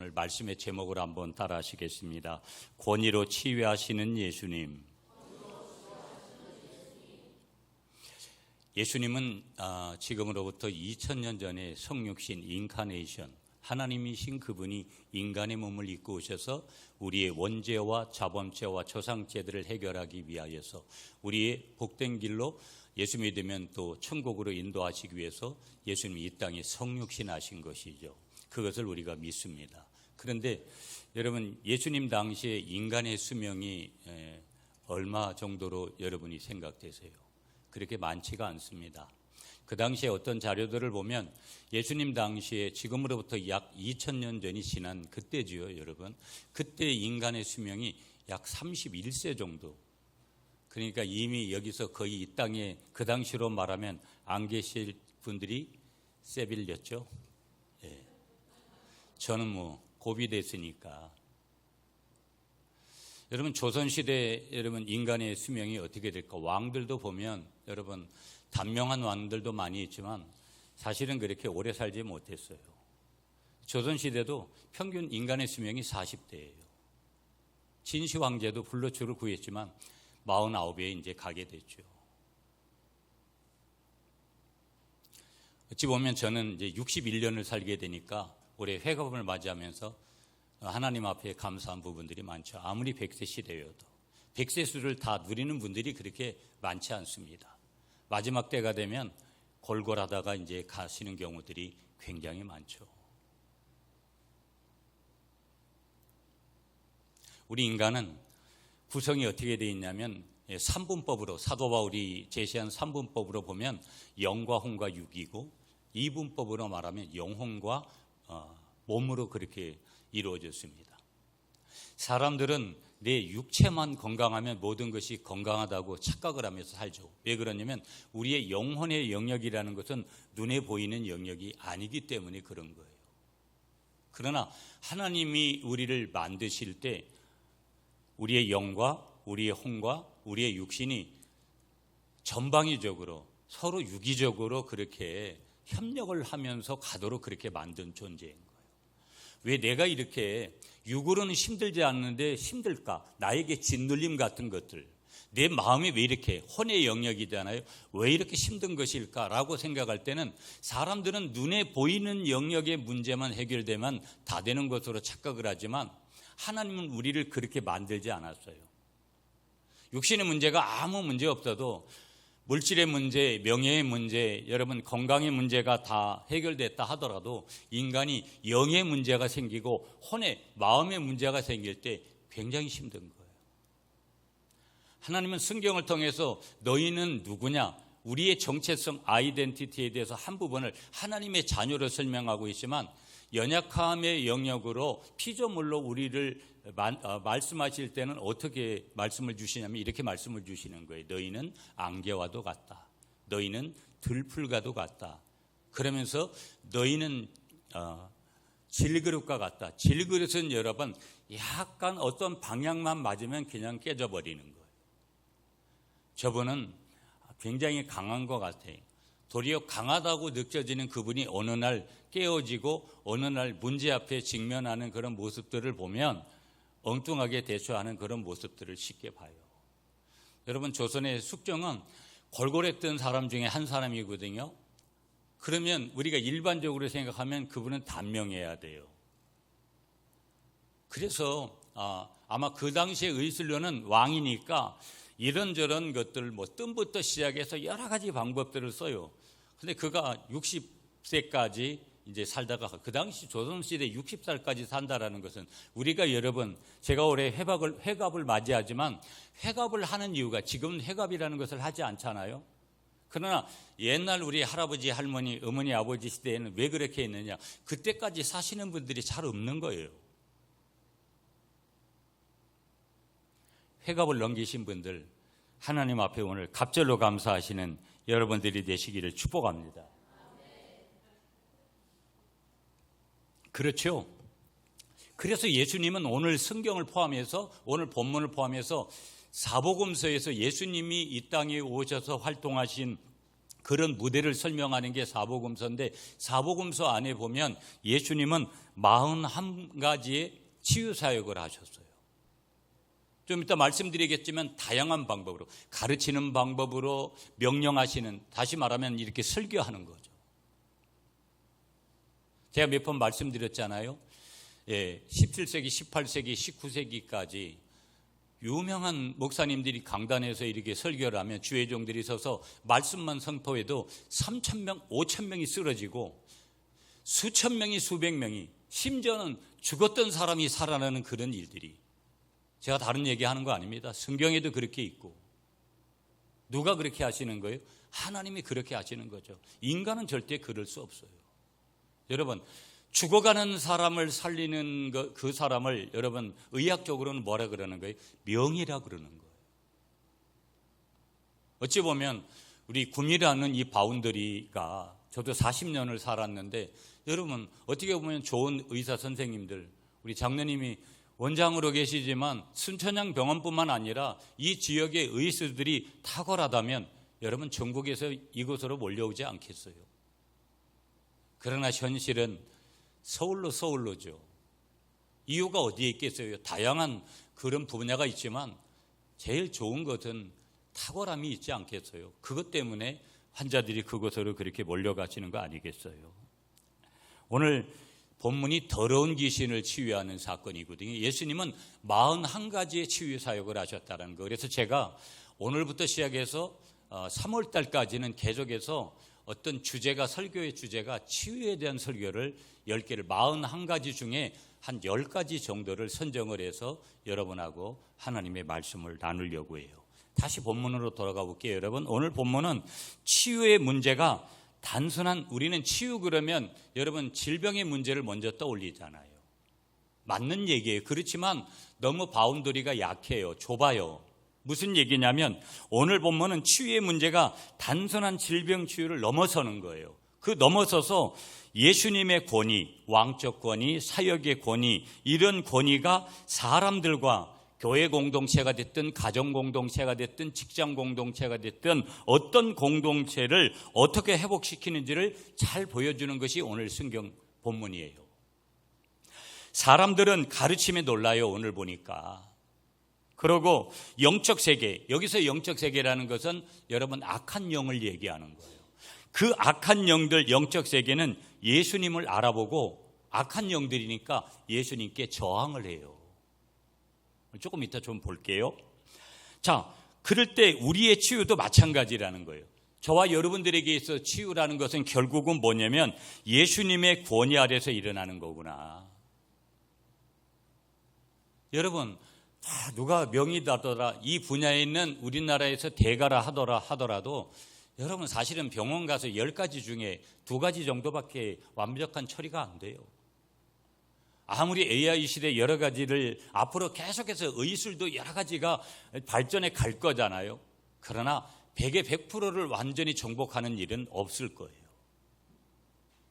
오늘 말씀의 제목을 한번 따라 하시겠습니다. 권위로 치유하시는 예수님. 예수님은 지금으로부터 2000년 전에 성육신 인카네이션, 하나님이신 그분이 인간의 몸을 입고 오셔서 우리의 원죄와 자범죄와 조상죄들을 해결하기 위하여서 우리의 복된 길로 예수 믿으면 또 천국으로 인도하시기 위해서 예수님이 이 땅에 성육신하신 것이죠. 그것을 우리가 믿습니다. 그런데 여러분, 예수님 당시에 인간의 수명이 얼마 정도로 여러분이 생각되세요? 그렇게 많지가 않습니다. 그 당시에 어떤 자료들을 보면 예수님 당시에 지금으로부터 약 2000년 전이 지난 그때지요, 여러분. 그때 인간의 수명이 약 31세 정도. 그러니까 이미 여기서 거의 이 땅에 그 당시로 말하면 안 계실 분들이 세빌렸죠. 예. 저는 고비 됐으니까. 여러분, 조선시대 여러분 인간의 수명이 어떻게 될까? 왕들도 보면 여러분 단명한 왕들도 많이 있지만 사실은 그렇게 오래 살지 못했어요. 조선시대도 평균 인간의 수명이 40대예요. 진시황제도 불로초를 구했지만 49에 이제 가게 됐죠. 어찌 보면 저는 이제 61년을 살게 되니까 올해 회갑을 맞이하면서 하나님 앞에 감사한 부분들이 많죠. 아무리 100세 시대여도 100세 수를 다 누리는 분들이 그렇게 많지 않습니다. 마지막 때가 되면 골골하다가 이제 가시는 경우들이 굉장히 많죠. 우리 인간은 구성이 어떻게 되어 있냐면 3분법으로 사도 바울이 제시한 3분법으로 보면 영과 혼과 육이고 2분법으로 말하면 영혼과 몸으로 그렇게 이루어졌습니다. 사람들은 내 육체만 건강하면 모든 것이 건강하다고 착각을 하면서 살죠. 왜 그러냐면 우리의 영혼의 영역이라는 것은 눈에 보이는 영역이 아니기 때문에 그런 거예요. 그러나 하나님이 우리를 만드실 때 우리의 영과 우리의 혼과 우리의 육신이 전방위적으로 서로 유기적으로 그렇게 협력을 하면서 가도록 그렇게 만든 존재인 거예요. 왜 내가 이렇게 육으로는 힘들지 않는데 힘들까? 나에게 짓눌림 같은 것들, 내 마음이 왜 이렇게 혼의 영역이잖아요. 왜 이렇게 힘든 것일까라고 생각할 때는 사람들은 눈에 보이는 영역의 문제만 해결되면 다 되는 것으로 착각을 하지만 하나님은 우리를 그렇게 만들지 않았어요. 육신의 문제가 아무 문제 없어도 물질의 문제, 명예의 문제, 여러분 건강의 문제가 다 해결됐다 하더라도 인간이 영의 문제가 생기고 혼의 마음의 문제가 생길 때 굉장히 힘든 거예요. 하나님은 성경을 통해서 너희는 누구냐? 우리의 정체성, 아이덴티티에 대해서 한 부분을 하나님의 자녀로 설명하고 있지만 연약함의 영역으로 피조물로 우리를 말씀하실 때는 어떻게 말씀을 주시냐면 이렇게 말씀을 주시는 거예요. 너희는 안개와도 같다. 너희는 들풀과도 같다. 그러면서 너희는 질그릇과 같다. 질그릇은 여러분 약간 어떤 방향만 맞으면 그냥 깨져버리는 거예요. 저분은 굉장히 강한 것 같아요. 도리어 강하다고 느껴지는 그분이 어느 날 깨어지고 어느 날 문제 앞에 직면하는 그런 모습들을 보면 엉뚱하게 대처하는 그런 모습들을 쉽게 봐요. 여러분, 조선의 숙종은 골골했던 사람 중에 한 사람이거든요. 그러면 우리가 일반적으로 생각하면 그분은 단명해야 돼요. 그래서 아마 그 당시에 의술료는 왕이니까 이런저런 것들 뜸부터 시작해서 여러 가지 방법들을 써요. 근데 그가 60세까지 이제 살다가 그 당시 조선시대 60살까지 산다라는 것은 우리가 여러분 제가 올해 회갑을 맞이하지만 회갑을 하는 이유가 지금은 회갑이라는 것을 하지 않잖아요. 그러나 옛날 우리 할아버지, 할머니, 어머니, 아버지 시대에는 왜 그렇게 했느냐? 그때까지 사시는 분들이 잘 없는 거예요. 회갑을 넘기신 분들 하나님 앞에 오늘 갑절로 감사하시는 여러분들이 되시기를 축복합니다. 그렇죠. 그래서 예수님은 오늘 성경을 포함해서 오늘 본문을 포함해서 사복음서에서 예수님이 이 땅에 오셔서 활동하신 그런 무대를 설명하는 게 사복음서인데, 사복음서 안에 보면 예수님은 41가지의 치유 사역을 하셨어요. 좀 이따 말씀드리겠지만 다양한 방법으로, 가르치는 방법으로, 명령하시는, 다시 말하면 이렇게 설교하는 거죠. 제가 몇 번 말씀드렸잖아요. 17세기, 18세기, 19세기까지 유명한 목사님들이 강단에서 이렇게 설교를 하면 주의 종들이 서서 말씀만 선포해도 3,000명, 5,000명이 쓰러지고 수천 명이, 수백 명이, 심지어는 죽었던 사람이 살아나는 그런 일들이, 제가 다른 얘기하는 거 아닙니다. 성경에도 그렇게 있고. 누가 그렇게 하시는 거예요? 하나님이 그렇게 하시는 거죠. 인간은 절대 그럴 수 없어요. 여러분, 죽어가는 사람을 살리는 그 사람을 여러분 의학적으로는 뭐라 그러는 거예요? 명이라 그러는 거예요. 어찌 보면 우리 구미라는 이 바운더리가, 저도 40년을 살았는데 여러분 어떻게 보면 좋은 의사 선생님들, 우리 장로님이 원장으로 계시지만 순천향 병원뿐만 아니라 이 지역의 의사들이 탁월하다면 여러분 전국에서 이곳으로 몰려오지 않겠어요. 그러나 현실은 서울로죠. 이유가 어디에 있겠어요? 다양한 그런 분야가 있지만 제일 좋은 것은 탁월함이 있지 않겠어요? 그것 때문에 환자들이 그곳으로 그렇게 몰려가시는 거 아니겠어요? 오늘 본문이 더러운 귀신을 치유하는 사건이거든요. 예수님은 41가지의 치유 사역을 하셨다는 거. 그래서 제가 오늘부터 시작해서 3월 달까지는 계속해서 어떤 주제가, 설교의 주제가 치유에 대한 설교를 10개를, 41가지 중에 한 10가지 정도를 선정을 해서 여러분하고 하나님의 말씀을 나누려고 해요. 다시 본문으로 돌아가 볼게요. 여러분, 오늘 본문은 치유의 문제가 단순한, 우리는 치유 그러면 여러분 질병의 문제를 먼저 떠올리잖아요. 맞는 얘기예요. 그렇지만 너무 바운더리가 약해요. 좁아요. 무슨 얘기냐면 오늘 본문은 치유의 문제가 단순한 질병 치유를 넘어서는 거예요. 그 넘어서서 예수님의 권위, 왕적 권위, 사역의 권위, 이런 권위가 사람들과 교회 공동체가 됐든 가정 공동체가 됐든 직장 공동체가 됐든 어떤 공동체를 어떻게 회복시키는지를 잘 보여주는 것이 오늘 성경 본문이에요. 사람들은 가르침에 놀라요. 오늘 보니까. 그리고 영적 세계, 여기서 영적 세계라는 것은 여러분 악한 영을 얘기하는 거예요. 그 악한 영들, 영적 세계는 예수님을 알아보고 악한 영들이니까 예수님께 저항을 해요. 조금 이따 좀 볼게요. 자, 그럴 때 우리의 치유도 마찬가지라는 거예요. 저와 여러분들에게 있어 치유라는 것은 결국은 뭐냐면 예수님의 권위 아래서 일어나는 거구나. 여러분, 누가 명의다더라, 이 분야에 있는 우리나라에서 대가라 하더라도 여러분 사실은 병원 가서 10가지 중에 2가지 정도밖에 완벽한 처리가 안 돼요. 아무리 AI 시대 여러 가지를 앞으로 계속해서 의술도 여러 가지가 발전해 갈 거잖아요. 그러나 100의 100%를 완전히 정복하는 일은 없을 거예요.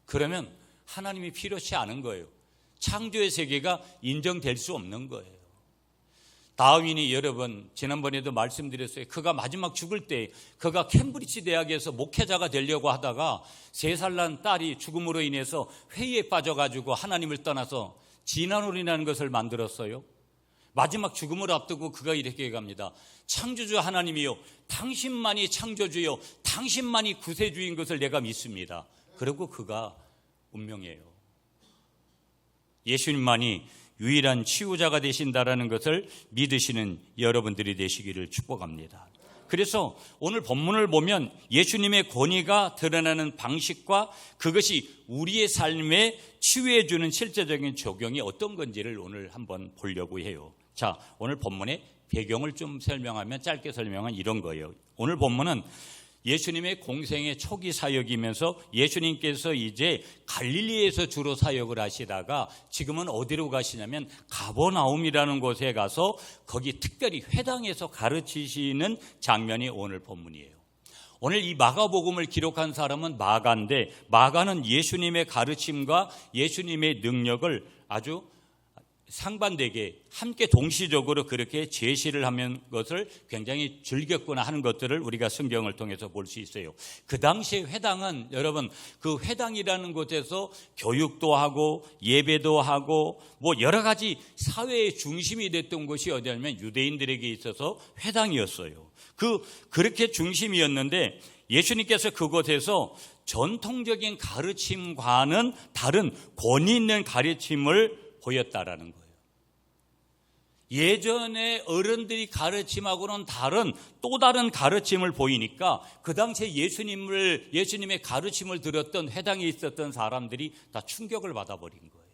그러면 하나님이 필요치 않은 거예요. 창조의 세계가 인정될 수 없는 거예요. 다윈이 여러분 지난번에도 말씀드렸어요. 그가 마지막 죽을 때 그가 캠브리지 대학에서 목회자가 되려고 하다가 3살 난 딸이 죽음으로 인해서 회의에 빠져가지고 하나님을 떠나서 진화론이라는 것을 만들었어요. 마지막 죽음을 앞두고 그가 이렇게 갑니다. 창조주 하나님이요, 당신만이 창조주요, 당신만이 구세주인 것을 내가 믿습니다. 그리고 그가 운명이에요. 예수님만이 유일한 치유자가 되신다라는 것을 믿으시는 여러분들이 되시기를 축복합니다. 그래서 오늘 본문을 보면 예수님의 권위가 드러나는 방식과 그것이 우리의 삶에 치유해 주는 실제적인 적용이 어떤 건지를 오늘 한번 보려고 해요. 자, 오늘 본문의 배경을 좀 설명하면, 짧게 설명은 이런 거예요. 오늘 본문은 예수님의 공생의 초기 사역이면서 예수님께서 이제 갈릴리에서 주로 사역을 하시다가 지금은 어디로 가시냐면 가버나움이라는 곳에 가서 거기 특별히 회당에서 가르치시는 장면이 오늘 본문이에요. 오늘 이 마가복음을 기록한 사람은 마가인데, 마가는 예수님의 가르침과 예수님의 능력을 아주 상반되게 함께 동시적으로 그렇게 제시를 하는 것을 굉장히 즐겼구나 하는 것들을 우리가 성경을 통해서 볼 수 있어요. 그 당시에 회당은 여러분 그 회당이라는 곳에서 교육도 하고 예배도 하고 뭐 여러 가지 사회의 중심이 됐던 곳이 어디냐면 유대인들에게 있어서 회당이었어요. 그렇게 중심이었는데 예수님께서 그곳에서 전통적인 가르침과는 다른 권위 있는 가르침을 보였다라는 거예요. 예전에 어른들이 가르침하고는 다른 또 다른 가르침을 보이니까 그 당시에 예수님의 가르침을 들었던 회당에 있었던 사람들이 다 충격을 받아버린 거예요.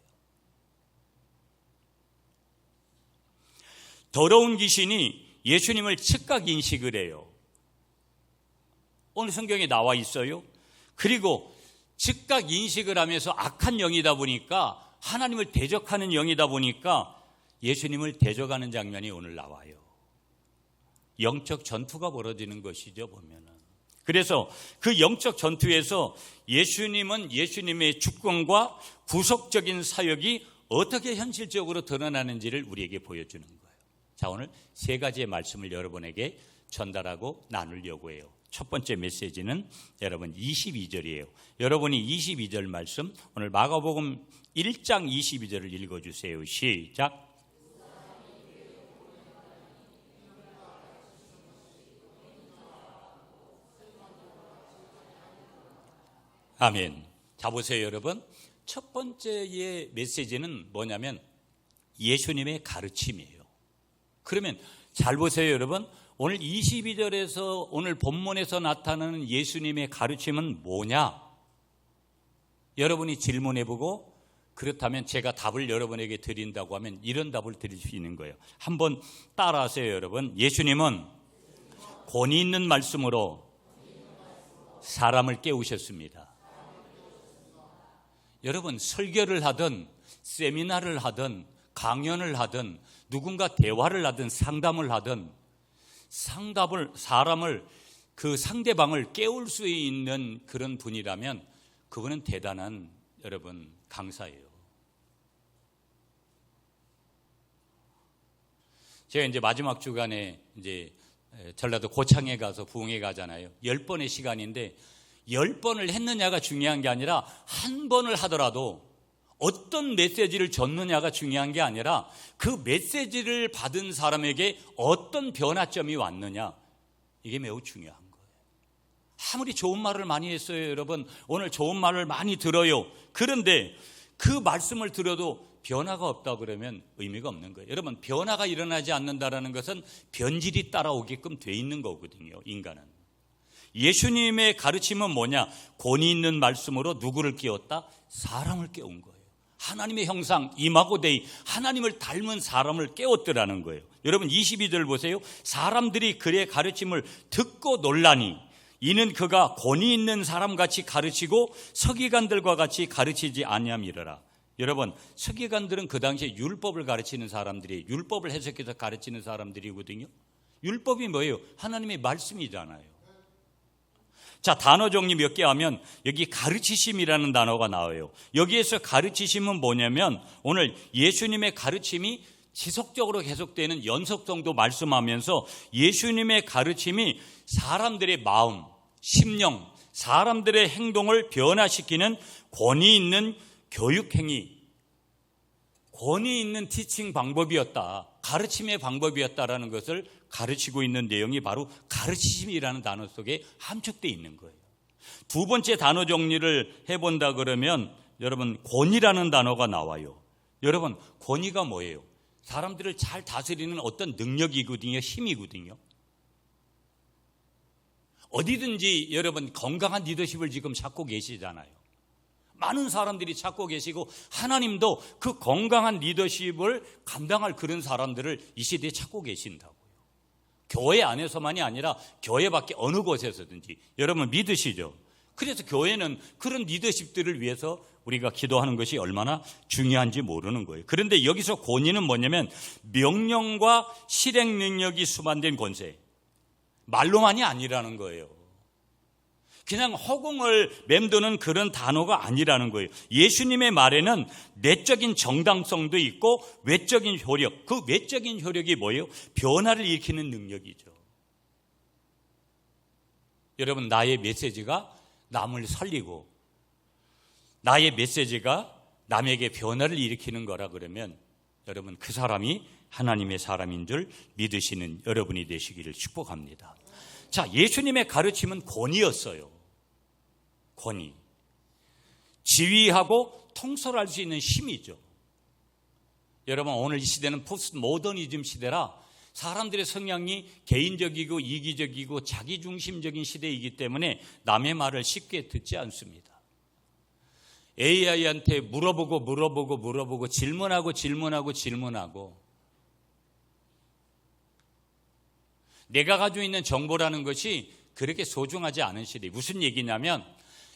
더러운 귀신이 예수님을 즉각 인식을 해요. 오늘 성경에 나와 있어요. 그리고 즉각 인식을 하면서 악한 영이다 보니까 하나님을 대적하는 영이다 보니까 예수님을 대적하는 장면이 오늘 나와요. 영적 전투가 벌어지는 것이죠, 보면은. 그래서 그 영적 전투에서 예수님은 예수님의 주권과 구속적인 사역이 어떻게 현실적으로 드러나는지를 우리에게 보여주는 거예요. 자, 오늘 세 가지의 말씀을 여러분에게 전달하고 나누려고 해요. 첫 번째 메시지는 여러분 22절이에요. 여러분이 22절 말씀 오늘 마가복음 1장 22절을 읽어주세요. 시작. 아멘. 자, 보세요, 여러분. 첫 번째의 메시지는 뭐냐면 예수님의 가르침이에요. 그러면 잘 보세요, 여러분. 오늘 22절에서 오늘 본문에서 나타나는 예수님의 가르침은 뭐냐? 여러분이 질문해보고 그렇다면 제가 답을 여러분에게 드린다고 하면 이런 답을 드릴 수 있는 거예요. 한번 따라하세요, 여러분. 예수님은 권위 있는 말씀으로 사람을 깨우셨습니다. 여러분, 설교를 하든 세미나를 하든 강연을 하든 누군가 대화를 하든 상담을 하든 사람을 그 상대방을 깨울 수 있는 그런 분이라면 그분은 대단한 여러분 강사예요. 제가 이제 마지막 주간에 이제 전라도 고창에 가서 부흥회 가잖아요. 10번의 시간인데 10번을 했느냐가 중요한 게 아니라 한 번을 하더라도 어떤 메시지를 줬느냐가 중요한 게 아니라 그 메시지를 받은 사람에게 어떤 변화점이 왔느냐, 이게 매우 중요한 거예요. 아무리 좋은 말을 많이 했어요, 여러분. 오늘 좋은 말을 많이 들어요. 그런데 그 말씀을 들어도 변화가 없다 그러면 의미가 없는 거예요. 여러분, 변화가 일어나지 않는다는 것은 변질이 따라오게끔 돼 있는 거거든요, 인간은. 예수님의 가르침은 뭐냐? 권위 있는 말씀으로 누구를 깨웠다? 사람을 깨운 거예요. 하나님의 형상 이마고데이, 하나님을 닮은 사람을 깨웠더라는 거예요. 여러분 22절 보세요. 사람들이 그의 가르침을 듣고 놀라니 이는 그가 권위 있는 사람같이 가르치고 서기관들과 같이 가르치지 아니함이러라. 여러분, 서기관들은 그 당시에 율법을 가르치는 사람들이, 율법을 해석해서 가르치는 사람들이거든요. 율법이 뭐예요? 하나님의 말씀이잖아요. 자, 단어 정리 몇 개 하면 여기 가르치심이라는 단어가 나와요. 여기에서 가르치심은 뭐냐면 오늘 예수님의 가르침이 지속적으로 계속되는 연속성도 말씀하면서 예수님의 가르침이 사람들의 마음, 심령, 사람들의 행동을 변화시키는 권위 있는 교육행위, 권위 있는 티칭 방법이었다, 가르침의 방법이었다라는 것을 가르치고 있는 내용이 바로 가르치심이라는 단어 속에 함축되어 있는 거예요. 두 번째 단어 정리를 해본다 그러면 여러분 권위라는 단어가 나와요. 여러분, 권위가 뭐예요? 사람들을 잘 다스리는 어떤 능력이거든요, 힘이거든요. 어디든지 여러분 건강한 리더십을 지금 찾고 계시잖아요. 많은 사람들이 찾고 계시고 하나님도 그 건강한 리더십을 감당할 그런 사람들을 이 시대에 찾고 계신다고요. 교회 안에서만이 아니라 교회 밖에 어느 곳에서든지. 여러분 믿으시죠? 그래서 교회는 그런 리더십들을 위해서 우리가 기도하는 것이 얼마나 중요한지 모르는 거예요. 그런데 여기서 권위는 뭐냐면 명령과 실행 능력이 수반된 권세, 말로만이 아니라는 거예요. 그냥 허공을 맴도는 그런 단어가 아니라는 거예요. 예수님의 말에는 내적인 정당성도 있고 외적인 효력, 그 외적인 효력이 뭐예요? 변화를 일으키는 능력이죠. 여러분, 나의 메시지가 남을 살리고 나의 메시지가 남에게 변화를 일으키는 거라 그러면 여러분, 그 사람이 하나님의 사람인 줄 믿으시는 여러분이 되시기를 축복합니다. 자, 예수님의 가르침은 권위였어요. 권위. 지휘하고 통솔할 수 있는 힘이죠. 여러분, 오늘 이 시대는 포스트 모더니즘 시대라 사람들의 성향이 개인적이고 이기적이고 자기중심적인 시대이기 때문에 남의 말을 쉽게 듣지 않습니다. AI한테 물어보고 질문하고 내가 가지고 있는 정보라는 것이 그렇게 소중하지 않은 시대. 무슨 얘기냐면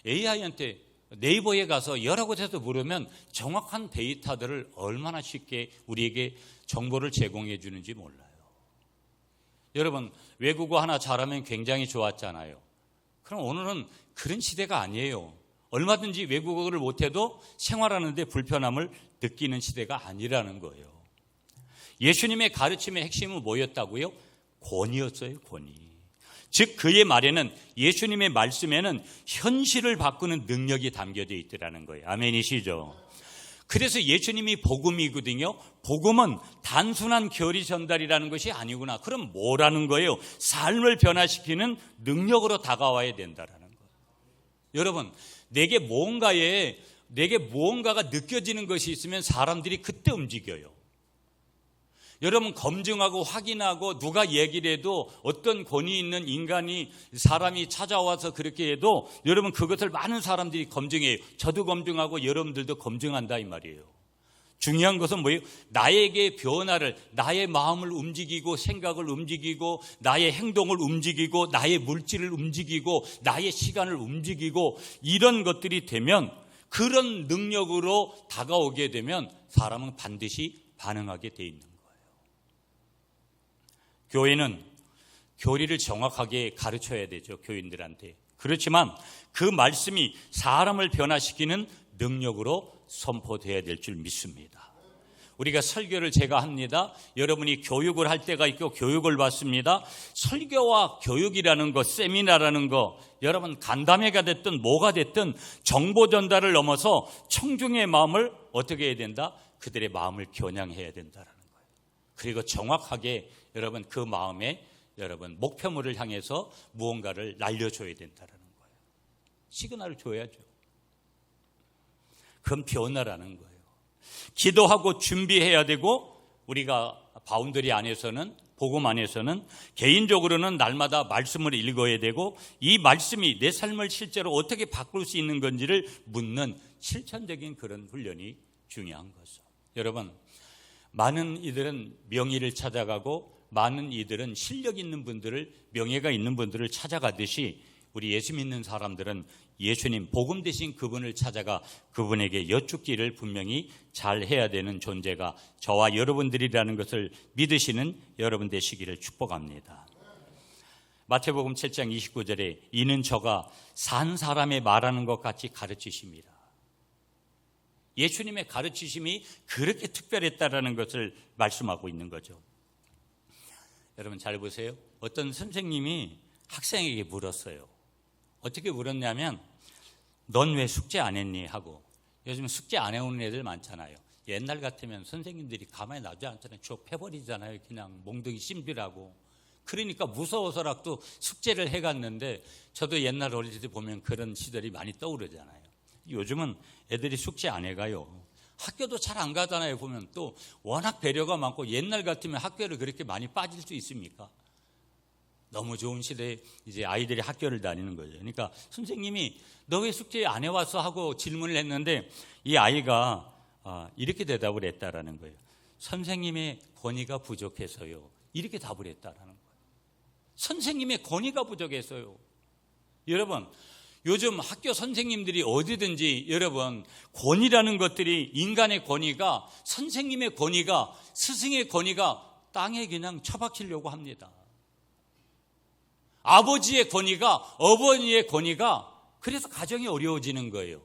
AI한테 네이버에 가서 여러 곳에서 물으면 정확한 데이터들을 얼마나 쉽게 우리에게 정보를 제공해 주는지 몰라요. 여러분, 외국어 하나 잘하면 굉장히 좋았잖아요. 그럼 오늘은 그런 시대가 아니에요. 얼마든지 외국어를 못해도 생활하는 데 불편함을 느끼는 시대가 아니라는 거예요. 예수님의 가르침의 핵심은 뭐였다고요? 권위였어요. 권위. 즉 그의 말에는, 예수님의 말씀에는 현실을 바꾸는 능력이 담겨져 있더라는 거예요. 아멘이시죠? 그래서 예수님이 복음이거든요. 복음은 단순한 교리 전달이라는 것이 아니구나. 그럼 뭐라는 거예요? 삶을 변화시키는 능력으로 다가와야 된다라는 거예요. 여러분, 내게 무언가가 느껴지는 것이 있으면 사람들이 그때 움직여요. 여러분, 검증하고 확인하고 누가 얘기를 해도 어떤 권위 있는 사람이 찾아와서 그렇게 해도 여러분, 그것을 많은 사람들이 검증해요. 저도 검증하고 여러분들도 검증한다 이 말이에요. 중요한 것은 뭐예요? 나에게 변화를, 나의 마음을 움직이고 생각을 움직이고 나의 행동을 움직이고 나의 물질을 움직이고 나의 시간을 움직이고 이런 것들이 되면, 그런 능력으로 다가오게 되면 사람은 반드시 반응하게 돼 있는 거예요. 교회는 교리를 정확하게 가르쳐야 되죠. 교인들한테. 그렇지만 그 말씀이 사람을 변화시키는 능력으로 선포되어야 될 줄 믿습니다. 우리가 설교를 제가 합니다. 여러분이 교육을 할 때가 있고 교육을 받습니다. 설교와 교육이라는 거, 세미나라는 거, 여러분 간담회가 됐든 뭐가 됐든 정보 전달을 넘어서 청중의 마음을 어떻게 해야 된다? 그들의 마음을 겨냥해야 된다라는 거예요. 그리고 정확하게 여러분 그 마음에 여러분 목표물을 향해서 무언가를 날려줘야 된다는 거예요. 시그널을 줘야죠. 그건 변화라는 거예요. 기도하고 준비해야 되고, 우리가 바운더리 안에서는, 복음 안에서는 개인적으로는 날마다 말씀을 읽어야 되고, 이 말씀이 내 삶을 실제로 어떻게 바꿀 수 있는 건지를 묻는 실천적인 그런 훈련이 중요한 거죠. 여러분, 많은 이들은 명의를 찾아가고 많은 이들은 실력 있는 분들을, 명예가 있는 분들을 찾아가듯이 우리 예수 믿는 사람들은 예수님, 복음 되신 그분을 찾아가 그분에게 여쭙기를 분명히 잘 해야 되는 존재가 저와 여러분들이라는 것을 믿으시는 여러분 되시기를 축복합니다. 마태복음 7장 29절에 이는 저가 산 사람의 말하는 것 같이 가르치십니다. 예수님의 가르치심이 그렇게 특별했다라는 것을 말씀하고 있는 거죠. 여러분 잘 보세요. 어떤 선생님이 학생에게 물었어요. 어떻게 물었냐면, 넌 왜 숙제 안 했니? 하고. 요즘 숙제 안 해오는 애들 많잖아요. 옛날 같으면 선생님들이 가만히 놔두지 않잖아요. 쭉 패버리잖아요. 그냥 몽둥이 심비라고. 그러니까 무서워서라도 숙제를 해갔는데, 저도 옛날 어릴 때 보면 그런 시절이 많이 떠오르잖아요. 요즘은 애들이 숙제 안 해가요. 학교도 잘 안 가잖아요. 보면 또 워낙 배려가 많고, 옛날 같으면 학교를 그렇게 많이 빠질 수 있습니까? 너무 좋은 시대에 이제 아이들이 학교를 다니는 거죠. 그러니까 선생님이 너 왜 숙제 안 해왔어? 하고 질문을 했는데 이 아이가 이렇게 대답을 했다라는 거예요. 선생님의 권위가 부족해서요. 이렇게 답을 했다라는 거예요. 선생님의 권위가 부족해서요. 여러분, 요즘 학교 선생님들이 어디든지 여러분 권위라는 것들이, 인간의 권위가, 선생님의 권위가, 스승의 권위가 땅에 그냥 처박히려고 합니다. 아버지의 권위가, 어머니의 권위가, 그래서 가정이 어려워지는 거예요.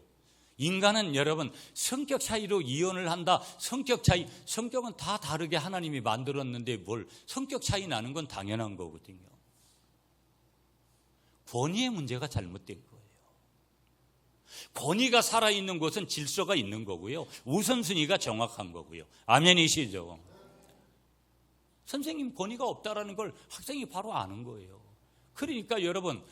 인간은 여러분 성격 차이로 이혼을 한다. 성격 차이, 성격은 다 다르게 하나님이 만들었는데 뭘 성격 차이 나는 건 당연한 거거든요. 권위의 문제가 잘못된 거예요. 권위가 살아있는 곳은 질서가 있는 거고요. 우선순위가 정확한 거고요. 아멘이시죠? 선생님 권위가 없다라는 걸 학생이 바로 아는 거예요. 그러니까 여러분,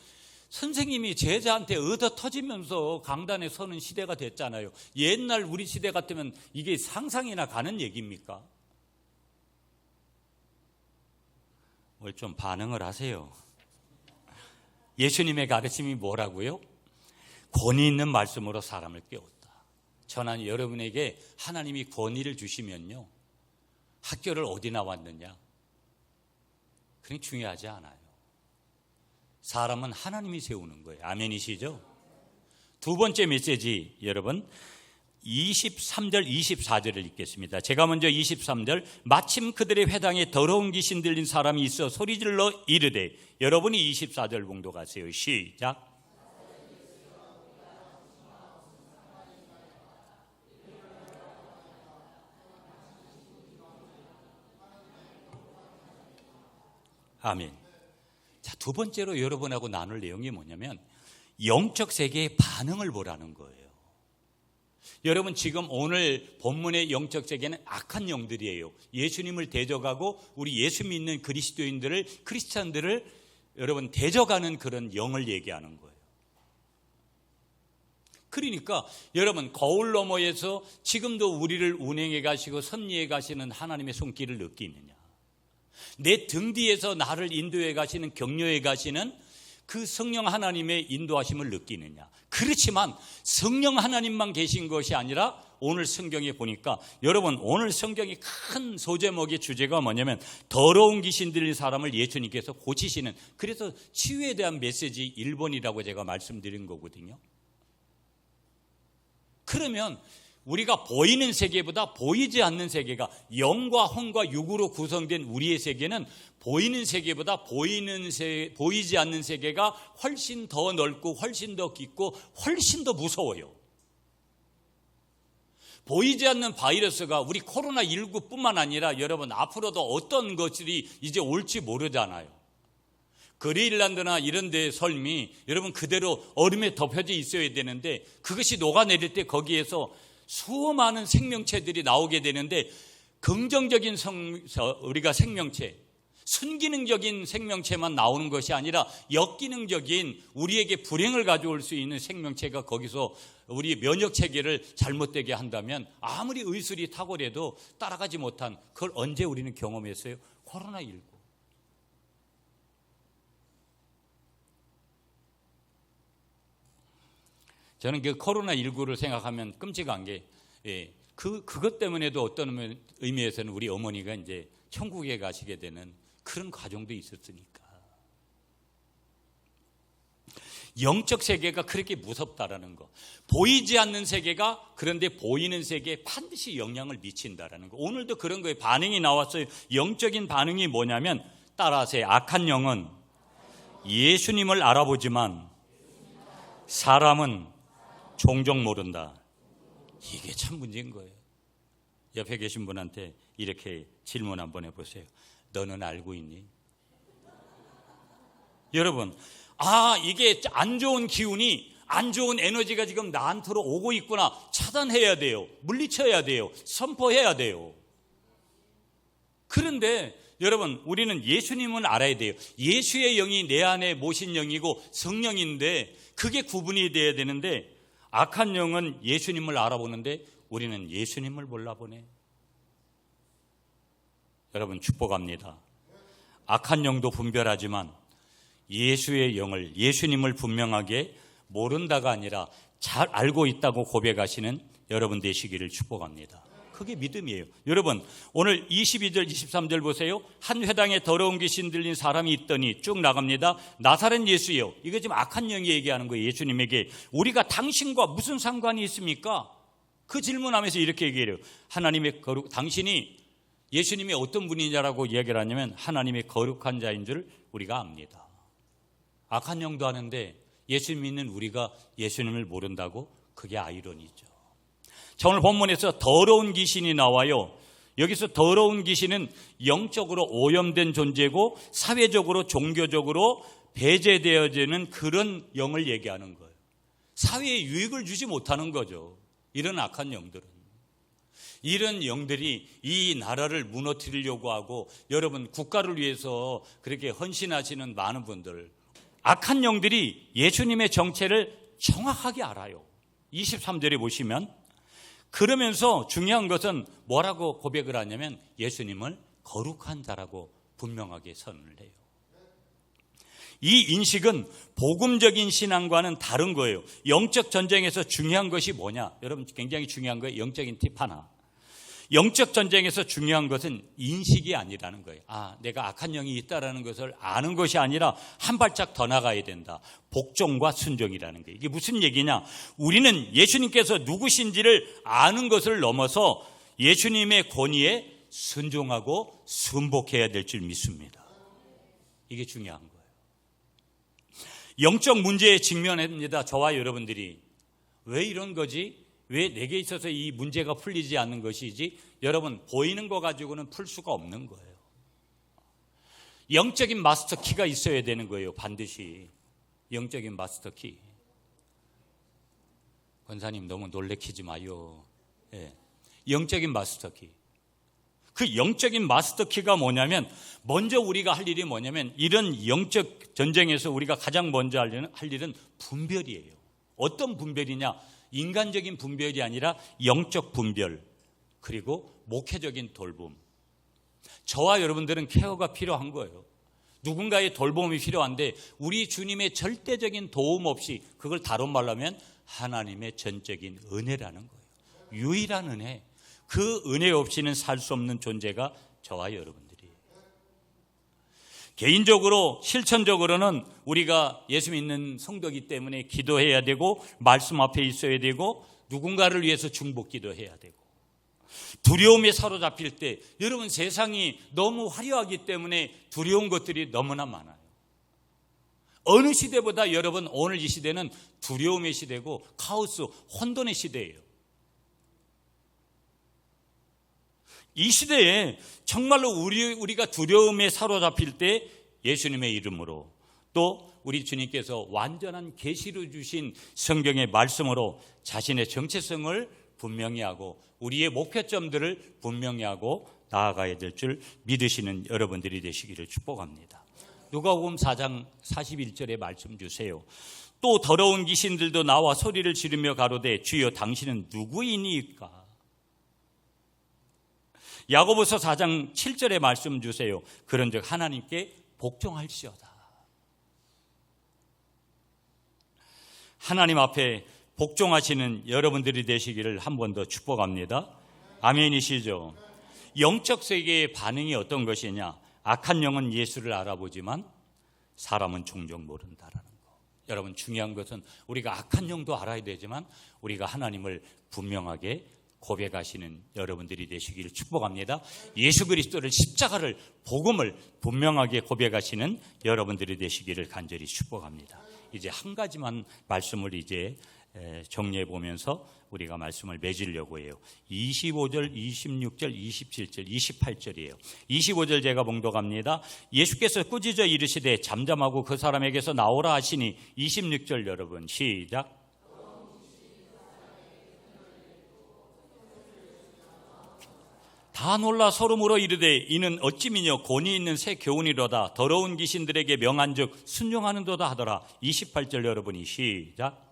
선생님이 제자한테 얻어 터지면서 강단에 서는 시대가 됐잖아요. 옛날 우리 시대 같으면 이게 상상이나 가는 얘기입니까? 뭘 좀 반응을 하세요. 예수님의 가르침이 뭐라고요? 권위 있는 말씀으로 사람을 깨웠다. 저는 여러분에게 하나님이 권위를 주시면요, 학교를 어디 나왔느냐, 그게 중요하지 않아요. 사람은 하나님이 세우는 거예요. 아멘이시죠? 두 번째 메시지, 여러분 23절 24절을 읽겠습니다. 제가 먼저 23절, 마침 그들의 회당에 더러운 귀신 들린 사람이 있어 소리질러 이르되, 여러분이 24절 봉독하세요. 시작. 아멘. 자, 두 번째로 여러분하고 나눌 내용이 뭐냐면 영적 세계의 반응을 보라는 거예요. 여러분, 지금 오늘 본문의 영적 세계는 악한 영들이에요. 예수님을 대적하고 우리 예수 믿는 그리스도인들을, 크리스찬들을 여러분 대적하는 그런 영을 얘기하는 거예요. 그러니까 여러분, 거울 너머에서 지금도 우리를 운행해 가시고 섭리해 가시는 하나님의 손길을 느끼느냐, 내 등 뒤에서 나를 인도해 가시는, 격려해 가시는 그 성령 하나님의 인도하심을 느끼느냐. 그렇지만 성령 하나님만 계신 것이 아니라 오늘 성경에 보니까, 여러분 오늘 성경이 큰 소제목의 주제가 뭐냐면 더러운 귀신 들린 사람을 예수님께서 고치시는, 그래서 치유에 대한 메시지 1번이라고 제가 말씀드린 거거든요. 그러면 우리가 보이는 세계보다 보이지 않는 세계가, 영과 혼과 육으로 구성된 우리의 세계는 보이는 세계보다 보이지 않는 세계가 훨씬 더 넓고 훨씬 더 깊고 훨씬 더 무서워요. 보이지 않는 바이러스가 우리 코로나19뿐만 아니라 여러분 앞으로도 어떤 것들이 이제 올지 모르잖아요. 그린란드나 이런 데 삶이 여러분 그대로 얼음에 덮여져 있어야 되는데, 그것이 녹아내릴 때 거기에서 수많은 생명체들이 나오게 되는데, 긍정적인 우리가 생명체, 순기능적인 생명체만 나오는 것이 아니라 역기능적인 우리에게 불행을 가져올 수 있는 생명체가 거기서 우리 면역체계를 잘못되게 한다면 아무리 의술이 탁월해도 따라가지 못한, 그걸 언제 우리는 경험했어요? 코로나19. 저는 그 코로나19를 생각하면 끔찍한 게, 그것 때문에도 어떤 의미에서는 우리 어머니가 이제 천국에 가시게 되는 그런 과정도 있었으니까. 영적 세계가 그렇게 무섭다라는 거, 보이지 않는 세계가 그런데 보이는 세계에 반드시 영향을 미친다라는 거. 오늘도 그런 거에 반응이 나왔어요. 영적인 반응이 뭐냐면, 따라하세요. 악한 영은 예수님을 알아보지만 사람은 종종 모른다. 이게 참 문제인 거예요. 옆에 계신 분한테 이렇게 질문 한번 해보세요. 너는 알고 있니? 여러분, 이게 안 좋은 기운이, 안 좋은 에너지가 지금 나한테로 오고 있구나. 차단해야 돼요. 물리쳐야 돼요. 선포해야 돼요. 그런데 여러분, 우리는 예수님은 알아야 돼요. 예수의 영이 내 안에 모신 영이고 성령인데 그게 구분이 돼야 되는데, 악한 영은 예수님을 알아보는데 우리는 예수님을 몰라보네. 여러분 축복합니다. 악한 영도 분별하지만 예수의 영을, 예수님을 분명하게 모른다가 아니라 잘 알고 있다고 고백하시는 여러분 되시기를 축복합니다. 그게 믿음이에요. 여러분 오늘 22절 23절 보세요. 한 회당에 더러운 귀신 들린 사람이 있더니, 쭉 나갑니다. 나사렛 예수요. 이거 지금 악한 영이 얘기하는 거예요. 예수님에게. 우리가 당신과 무슨 상관이 있습니까? 그 질문하면서 이렇게 얘기해요. 하나님의 당신이 예수님이 어떤 분이냐라고 이야기를 하냐면 하나님의 거룩한 자인 줄 우리가 압니다. 악한 영도 하는데 예수 믿는 우리가 예수님을 모른다고? 그게 아이러니죠. 자, 오늘 본문에서 더러운 귀신이 나와요. 여기서 더러운 귀신은 영적으로 오염된 존재고 사회적으로 종교적으로 배제되어지는 그런 영을 얘기하는 거예요. 사회에 유익을 주지 못하는 거죠. 이런 악한 영들은. 이런 영들이 이 나라를 무너뜨리려고 하고 여러분 국가를 위해서 그렇게 헌신하시는 많은 분들, 악한 영들이 예수님의 정체를 정확하게 알아요. 23절에 보시면 그러면서 중요한 것은 뭐라고 고백을 하냐면 예수님을 거룩한 자라고 분명하게 선언을 해요. 이 인식은 복음적인 신앙과는 다른 거예요. 영적 전쟁에서 중요한 것이 뭐냐? 여러분 굉장히 중요한 거예요. 영적인 팁 하나. 영적 전쟁에서 중요한 것은 인식이 아니라는 거예요. 내가 악한 영이 있다라는 것을 아는 것이 아니라 한 발짝 더 나가야 된다. 복종과 순종이라는 거예요. 이게 무슨 얘기냐? 우리는 예수님께서 누구신지를 아는 것을 넘어서 예수님의 권위에 순종하고 순복해야 될 줄 믿습니다. 이게 중요한 거예요. 영적 문제에 직면합니다. 저와 여러분들이. 왜 이런 거지? 왜 내게 있어서 이 문제가 풀리지 않는 것이지? 여러분, 보이는 거 가지고는 풀 수가 없는 거예요. 영적인 마스터 키가 있어야 되는 거예요. 반드시. 영적인 마스터 키. 권사님 너무 놀래키지 마요. 예. 영적인 마스터 키. 그 영적인 마스터 키가 뭐냐면 먼저 우리가 할 일이 뭐냐면 이런 영적 전쟁에서 우리가 가장 먼저 할 일은 분별이에요. 어떤 분별이냐? 인간적인 분별이 아니라 영적 분별, 그리고 목회적인 돌봄. 저와 여러분들은 케어가 필요한 거예요. 누군가의 돌봄이 필요한데 우리 주님의 절대적인 도움 없이 그걸 다룬 말로 하면 하나님의 전적인 은혜라는 거예요. 유일한 은혜. 그 은혜 없이는 살 수 없는 존재가 저와 여러분들이에요. 개인적으로 실천적으로는 우리가 예수 믿는 성도이기 때문에 기도해야 되고 말씀 앞에 있어야 되고 누군가를 위해서 중보기도 해야 되고 두려움에 사로잡힐 때 여러분 세상이 너무 화려하기 때문에 두려운 것들이 너무나 많아요. 어느 시대보다 여러분 오늘 이 시대는 두려움의 시대고 카오스, 혼돈의 시대예요. 이 시대에 정말로 우리가 두려움에 사로잡힐 때 예수님의 이름으로 또 우리 주님께서 완전한 계시를 주신 성경의 말씀으로 자신의 정체성을 분명히 하고 우리의 목표점들을 분명히 하고 나아가야 될 줄 믿으시는 여러분들이 되시기를 축복합니다. 누가복음 4장 41절의 말씀 주세요. 또 더러운 귀신들도 나와 소리를 지르며 가로되 주여 당신은 누구이니까? 야고보서 4장 7절의 말씀 주세요. 그런즉 하나님께 복종할지어다. 하나님 앞에 복종하시는 여러분들이 되시기를 한 번 더 축복합니다. 아멘이시죠? 영적 세계의 반응이 어떤 것이냐? 악한 영은 예수를 알아보지만 사람은 종종 모른다라는 거. 여러분 중요한 것은 우리가 악한 영도 알아야 되지만 우리가 하나님을 분명하게 고백하시는 여러분들이 되시기를 축복합니다. 예수 그리스도를 십자가를 복음을 분명하게 고백하시는 여러분들이 되시기를 간절히 축복합니다. 이제 한 가지만 말씀을 이제 정리해 보면서 우리가 말씀을 맺으려고 해요. 25절, 26절, 27절, 28절이에요. 25절 제가 봉독합니다. 예수께서 꾸짖어 이르시되 잠잠하고 그 사람에게서 나오라 하시니 26절 여러분 시작. 다 놀라 서로 물어 이르되 이는 어찌미뇨 권위 있는 새 교훈이로다. 더러운 귀신들에게 명한즉 순종하는도다 하더라. 28절 여러분이 시작.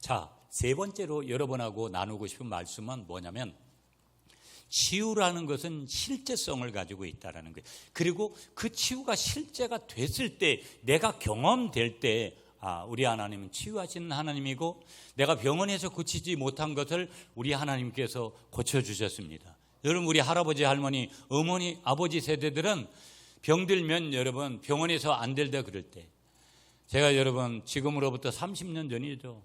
자, 세 번째로 여러분하고 나누고 싶은 말씀은 뭐냐면 치유라는 것은 실제성을 가지고 있다는 거예요. 그리고 그 치유가 실제가 됐을 때 내가 경험될 때 우리 하나님은 치유하시는 하나님이고 내가 병원에서 고치지 못한 것을 우리 하나님께서 고쳐주셨습니다. 여러분 우리 할아버지, 할머니, 어머니, 아버지 세대들은 병들면 여러분 병원에서 안 될다 그럴 때 제가 여러분 지금으로부터 30년 전이죠.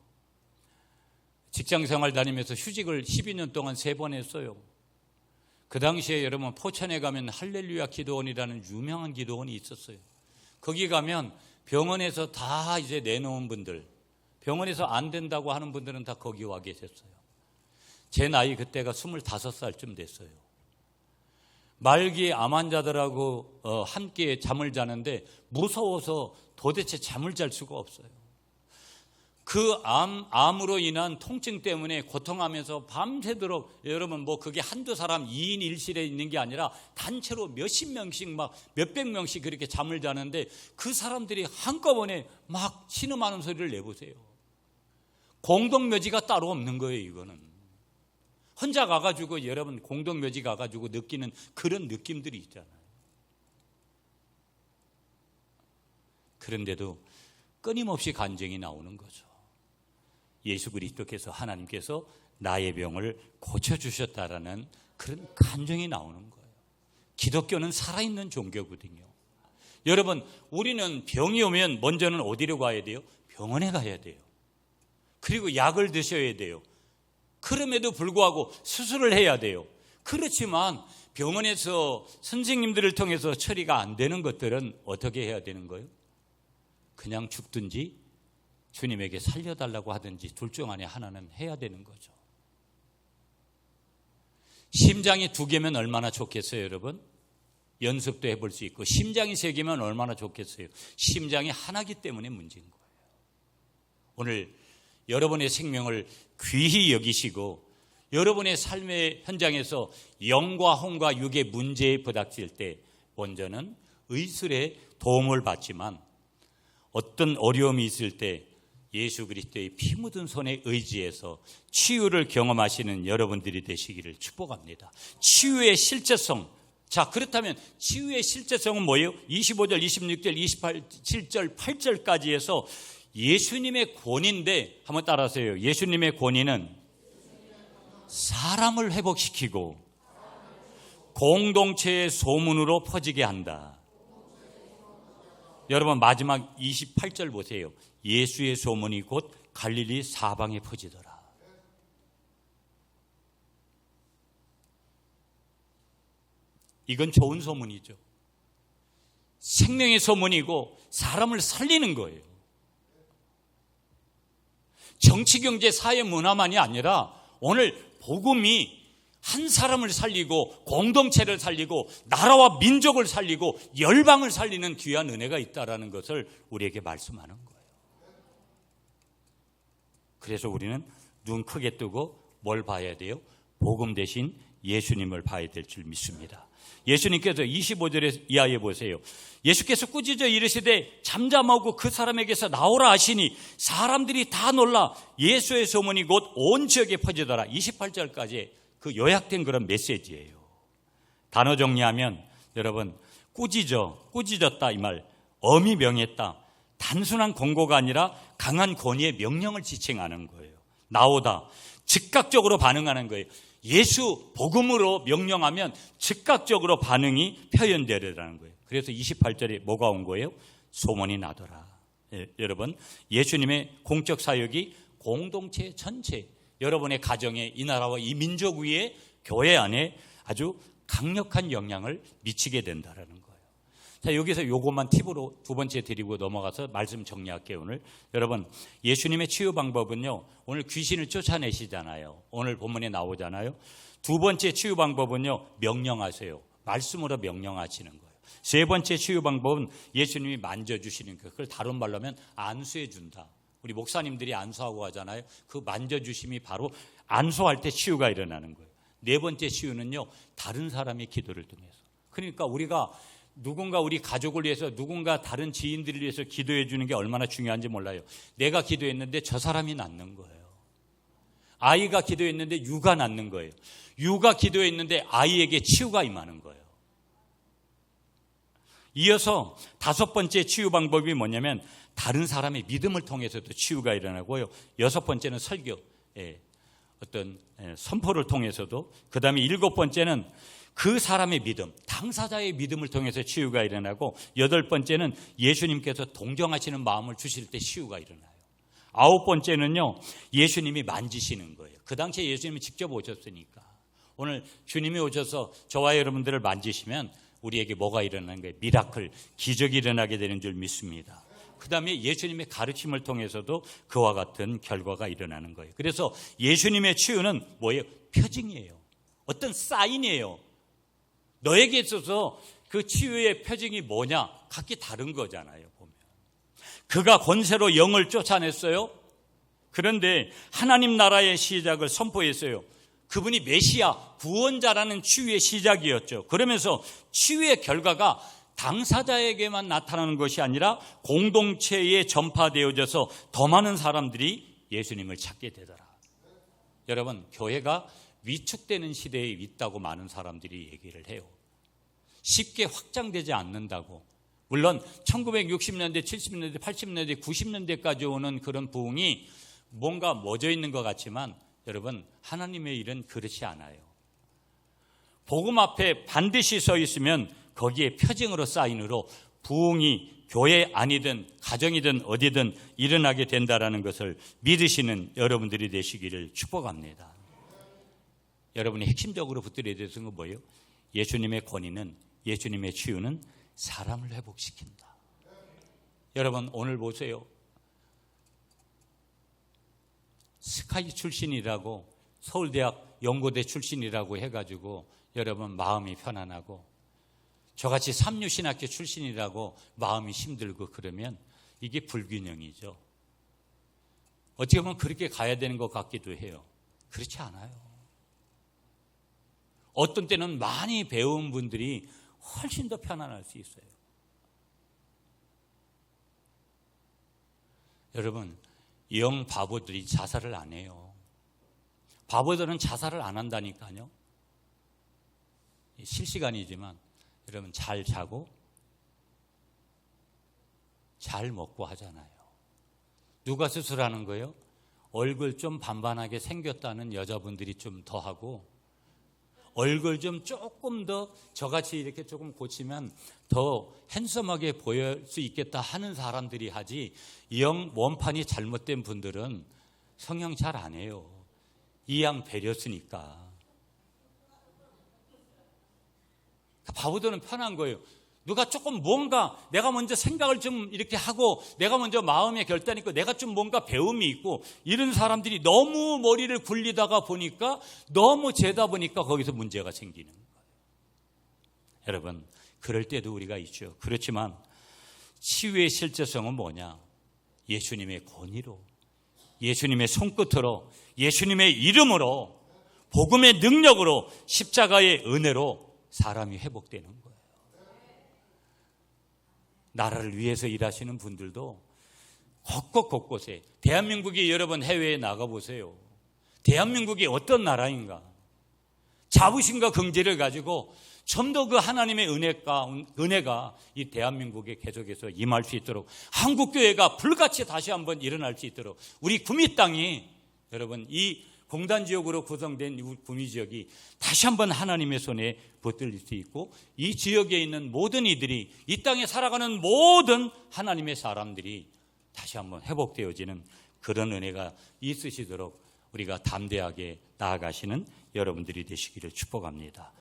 직장생활 다니면서 휴직을 12년 동안 3번 했어요. 그 당시에 여러분 포천에 가면 할렐루야 기도원이라는 유명한 기도원이 있었어요. 거기 가면 병원에서 다 이제 내놓은 분들, 병원에서 안 된다고 하는 분들은 다 거기 와 계셨어요. 제 나이 그때가 25살쯤 됐어요. 말기 암 환자들하고 함께 잠을 자는데 무서워서 도대체 잠을 잘 수가 없어요. 그 암으로 인한 통증 때문에 고통하면서 밤새도록, 여러분 뭐 그게 한두 사람 2인 1실에 있는 게 아니라 단체로 몇십 명씩 막 몇백 명씩 그렇게 잠을 자는데 그 사람들이 한꺼번에 막 신음하는 소리를 내보세요. 공동묘지가 따로 없는 거예요. 이거는 혼자 가가지고 여러분 공동묘지 가가지고 느끼는 그런 느낌들이 있잖아요. 그런데도 끊임없이 간증이 나오는 거죠. 예수 그리스도께서, 하나님께서 나의 병을 고쳐주셨다라는 그런 간증이 나오는 거예요. 기독교는 살아있는 종교거든요. 여러분, 우리는 병이 오면 먼저는 어디로 가야 돼요? 병원에 가야 돼요. 그리고 약을 드셔야 돼요. 그럼에도 불구하고 수술을 해야 돼요. 그렇지만 병원에서 선생님들을 통해서 처리가 안 되는 것들은 어떻게 해야 되는 거예요? 그냥 죽든지 주님에게 살려달라고 하든지 둘 중 안에 하나는 해야 되는 거죠. 심장이 2개면 얼마나 좋겠어요, 여러분? 연습도 해볼 수 있고, 심장이 3개면 얼마나 좋겠어요? 심장이 하나기 때문에 문제인 거예요. 오늘 여러분의 생명을 귀히 여기시고 여러분의 삶의 현장에서 영과 혼과 육의 문제에 부닥칠 때 먼저는 의술의 도움을 받지만 어떤 어려움이 있을 때 예수 그리스도의 피 묻은 손에 의지해서 치유를 경험하시는 여러분들이 되시기를 축복합니다. 치유의 실제성. 자, 그렇다면 치유의 실제성은 뭐예요? 25절, 26절, 27절, 8절까지 해서 예수님의 권위인데 한번 따라하세요. 예수님의 권위는 사람을 회복시키고 공동체의 소문으로 퍼지게 한다. 여러분 마지막 28절 보세요. 예수의 소문이 곧 갈릴리 사방에 퍼지더라. 이건 좋은 소문이죠. 생명의 소문이고 사람을 살리는 거예요. 정치, 경제, 사회, 문화만이 아니라 오늘 복음이 한 사람을 살리고 공동체를 살리고 나라와 민족을 살리고 열방을 살리는 귀한 은혜가 있다는 것을 우리에게 말씀하는 거예요. 그래서 우리는 눈 크게 뜨고 뭘 봐야 돼요? 복음 대신 예수님을 봐야 될 줄 믿습니다. 예수님께서 25절에 이하에 보세요. 예수께서 꾸짖어 이르시되 잠잠하고 그 사람에게서 나오라 하시니 사람들이 다 놀라 예수의 소문이 곧 온 지역에 퍼지더라. 28절까지 그 요약된 그런 메시지예요. 단어 정리하면 여러분 꾸짖었다 이 말, 엄히 명했다. 단순한 권고가 아니라 강한 권위의 명령을 지칭하는 거예요. 나오다, 즉각적으로 반응하는 거예요. 예수 복음으로 명령하면 즉각적으로 반응이 표현되려는 거예요. 그래서 28절에 뭐가 온 거예요? 소문이 나더라. 여러분, 예수님의 공적 사역이 공동체 전체, 여러분의 가정에, 이 나라와 이 민족 위에, 교회 안에 아주 강력한 영향을 미치게 된다는 거예요. 자, 여기서 요것만 팁으로 두 번째 드리고 넘어가서 말씀 정리할게요. 오늘 여러분, 예수님의 치유 방법은요, 오늘 귀신을 쫓아내시잖아요. 오늘 본문에 나오잖아요. 두 번째 치유 방법은요, 명령하세요. 말씀으로 명령하시는 거예요. 세 번째 치유 방법은 예수님이 만져주시는 거예요. 그걸 다른 말로 하면 안수해 준다. 우리 목사님들이 안수하고 하잖아요. 그 만져주심이 바로 안수할 때 치유가 일어나는 거예요. 네 번째 치유는요, 다른 사람의 기도를 통해서. 그러니까 우리가 누군가 우리 가족을 위해서, 누군가 다른 지인들을 위해서 기도해 주는 게 얼마나 중요한지 몰라요. 내가 기도했는데 저 사람이 낫는 거예요. 아이가 기도했는데 유가 낫는 거예요. 유가 기도했는데 아이에게 치유가 임하는 거예요. 이어서 다섯 번째 치유 방법이 뭐냐면 다른 사람의 믿음을 통해서도 치유가 일어나고요. 여섯 번째는 설교, 어떤 선포를 통해서도, 그 다음에 일곱 번째는 그 사람의 믿음, 당사자의 믿음을 통해서 치유가 일어나고, 여덟 번째는 예수님께서 동정하시는 마음을 주실 때 치유가 일어나요. 아홉 번째는요, 예수님이 만지시는 거예요. 그 당시에 예수님이 직접 오셨으니까. 오늘 주님이 오셔서 저와 여러분들을 만지시면 우리에게 뭐가 일어나는 거예요? 미라클, 기적이 일어나게 되는 줄 믿습니다. 그 다음에 예수님의 가르침을 통해서도 그와 같은 결과가 일어나는 거예요. 그래서 예수님의 치유는 뭐예요? 표징이에요. 어떤 사인이에요. 너에게 있어서 그 치유의 표징이 뭐냐? 각기 다른 거잖아요. 보면 그가 권세로 영을 쫓아냈어요. 그런데 하나님 나라의 시작을 선포했어요. 그분이 메시아, 구원자라는 치유의 시작이었죠. 그러면서 치유의 결과가 당사자에게만 나타나는 것이 아니라 공동체에 전파되어져서 더 많은 사람들이 예수님을 찾게 되더라. 여러분, 교회가 위축되는 시대에 있다고 많은 사람들이 얘기를 해요. 쉽게 확장되지 않는다고. 물론 1960년대, 70년대, 80년대, 90년대까지 오는 그런 부흥이 뭔가 멎어 있는 것 같지만 여러분, 하나님의 일은 그렇지 않아요. 복음 앞에 반드시 서 있으면 거기에 표징으로 사인으로 부흥이 교회 아니든 가정이든 어디든 일어나게 된다는 것을 믿으시는 여러분들이 되시기를 축복합니다. 여러분이 핵심적으로 붙들어야 되는 건 뭐예요? 예수님의 권위는, 예수님의 치유는 사람을 회복시킨다. 여러분, 오늘 보세요. 스카이 출신이라고, 서울대학 연고대 출신이라고 해가지고 여러분 마음이 편안하고, 저같이 삼류신학교 출신이라고 마음이 힘들고 그러면 이게 불균형이죠. 어떻게 보면 그렇게 가야 되는 것 같기도 해요. 그렇지 않아요. 어떤 때는 많이 배운 분들이 훨씬 더 편안할 수 있어요. 여러분, 영 바보들이 자살을 안 해요. 바보들은 자살을 안 한다니까요. 실시간이지만 여러분, 잘 자고 잘 먹고 하잖아요. 누가 수술하는 거예요? 얼굴 좀 반반하게 생겼다는 여자분들이 좀 더 하고, 얼굴 좀 조금 더 저같이 이렇게 조금 고치면 더 핸섬하게 보일 수 있겠다 하는 사람들이 하지, 영 원판이 잘못된 분들은 성형 잘 안 해요. 이양 배렸으니까. 바보들은 편한 거예요. 누가 조금 뭔가 내가 먼저 생각을 좀 이렇게 하고 내가 먼저 마음의 결단이 있고 내가 좀 뭔가 배움이 있고 이런 사람들이 너무 머리를 굴리다가 보니까 너무 재다 보니까 거기서 문제가 생기는 거예요. 여러분, 그럴 때도 우리가 있죠. 그렇지만 치유의 실제성은 뭐냐? 예수님의 권위로, 예수님의 손끝으로, 예수님의 이름으로, 복음의 능력으로, 십자가의 은혜로 사람이 회복되는 거예요. 나라를 위해서 일하시는 분들도 곳곳에, 대한민국이 여러분 해외에 나가보세요. 대한민국이 어떤 나라인가? 자부심과 긍지를 가지고 좀 더 그 하나님의 은혜가 이 대한민국에 계속해서 임할 수 있도록, 한국교회가 불같이 다시 한번 일어날 수 있도록, 우리 구미 땅이, 여러분, 이 공단지역으로 구성된 이 구미 지역이 다시 한번 하나님의 손에 붙들릴 수 있고, 이 지역에 있는 모든 이들이, 이 땅에 살아가는 모든 하나님의 사람들이 다시 한번 회복되어지는 그런 은혜가 있으시도록 우리가 담대하게 나아가시는 여러분들이 되시기를 축복합니다.